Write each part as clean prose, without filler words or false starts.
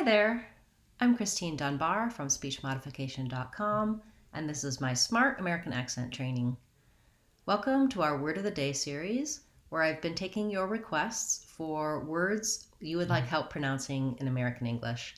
there, I'm Christine Dunbar from speechmodification.com, and this is my Smart American Accent training. Welcome to our Word of the Day series, where I've been taking your requests for words you would like help pronouncing in American English.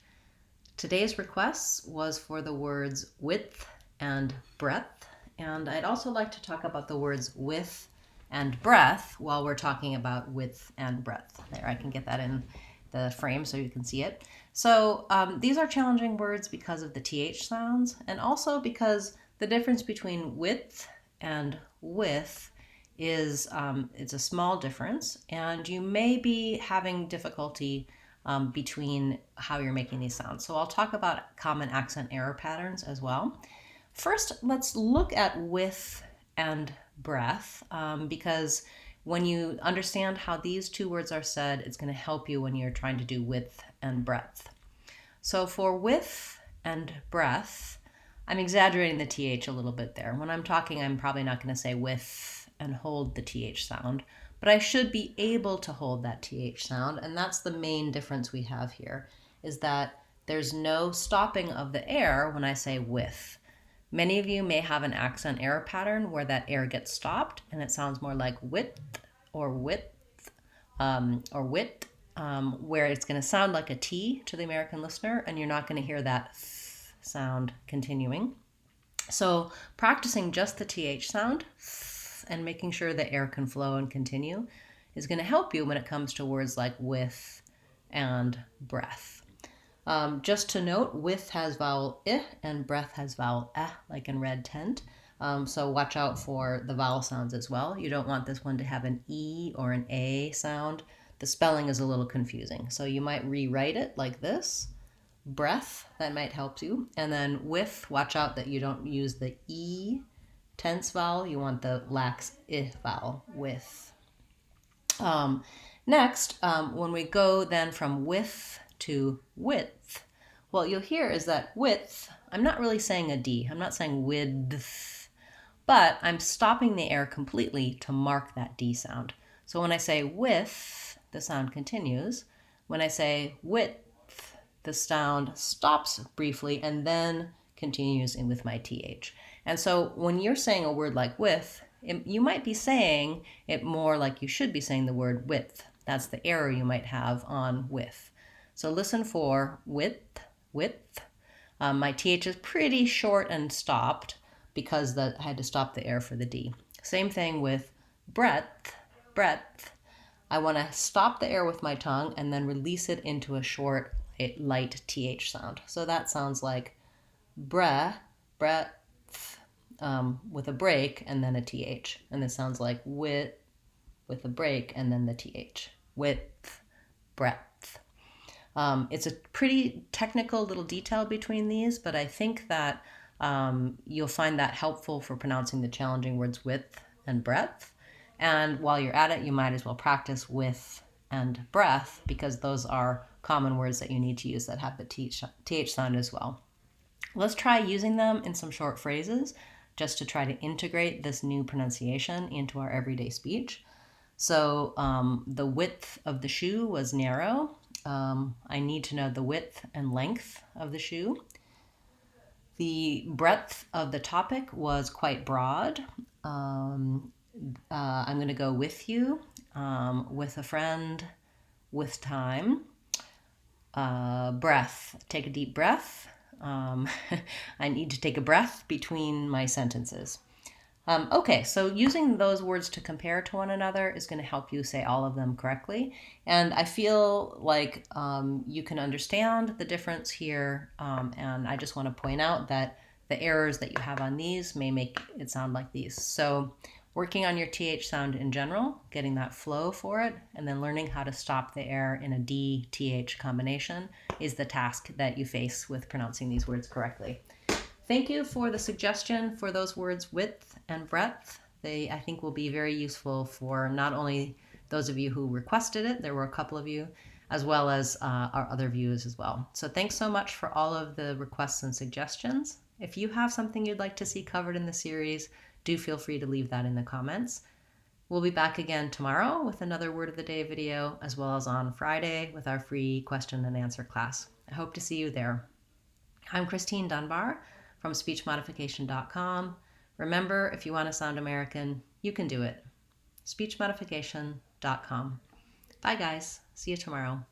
Today's request was for the words width and breadth, and I'd also like to talk about the words with and breath while we're talking about width and breadth. There, I can get that in the frame so you can see it. So these are challenging words because of the TH sounds, and also because the difference between width and with is it's a small difference, and you may be having difficulty between how you're making these sounds. So I'll talk about common accent error patterns as well. First, let's look at with and breath, because when you understand how these two words are said, it's going to help you when you're trying to do width and breadth. So for width and breath, I'm exaggerating the TH a little bit there. When I'm talking, I'm probably not going to say with and hold the TH sound, but I should be able to hold that TH sound, and that's the main difference we have here, is that there's no stopping of the air when I say with. Many of you may have an accent error pattern where that air gets stopped and it sounds more like width or width or wit, where it's going to sound like a T to the American listener, and you're not going to hear that th sound continuing. So practicing just the TH sound and making sure the air can flow and continue is going to help you when it comes to words like with and breath. Just to note, with has vowel I and breath has vowel eh, like in red tent. So watch out for the vowel sounds as well. You don't want this one to have an E or an A sound. The spelling is a little confusing. So you might rewrite it like this. Breath, that might help you. And then with, watch out that you don't use the E tense vowel. You want the lax I vowel, with. Next, when we go then from with to width, what you'll hear is that width, I'm not really saying a D, I'm not saying width, but I'm stopping the air completely to mark that D sound. So when I say with, the sound continues. When I say width, the sound stops briefly and then continues in with my TH. And so when you're saying a word like with, you might be saying it more like you should be saying the word width. That's the error you might have on with. So listen for width, width. My TH is pretty short and stopped because I had to stop the air for the D. Same thing with breadth, breadth. I want to stop the air with my tongue and then release it into a short, light TH sound. So that sounds like breath, with a break and then a TH. And this sounds like with a break and then the TH. Width, breadth. It's a pretty technical little detail between these, but I think that you'll find that helpful for pronouncing the challenging words width and breadth. And while you're at it, you might as well practice with and breath, because those are common words that you need to use that have the TH sound as well. Let's try using them in some short phrases just to try to integrate this new pronunciation into our everyday speech. So the width of the shoe was narrow. I need to know the width and length of the shoe. The breadth of the topic was quite broad. I'm going to go with you, with a friend, with time. Breath, take a deep breath. I need to take a breath between my sentences. Okay, so using those words to compare to one another is going to help you say all of them correctly. And I feel like you can understand the difference here. And I just want to point out that the errors that you have on these may make it sound like these. So working on your TH sound in general, getting that flow for it, and then learning how to stop the air in a D-TH combination is the task that you face with pronouncing these words correctly. Thank you for the suggestion for those words width and breadth. They, I think, will be very useful for not only those of you who requested it, there were a couple of you, as well as our other viewers as well. So thanks so much for all of the requests and suggestions. If you have something you'd like to see covered in the series, do feel free to leave that in the comments. We'll be back again tomorrow with another Word of the Day video, as well as on Friday with our free question and answer class. I hope to see you there. I'm Christine Dunbar from SpeechModification.com. Remember, if you want to sound American, you can do it. SpeechModification.com. Bye, guys. See you tomorrow.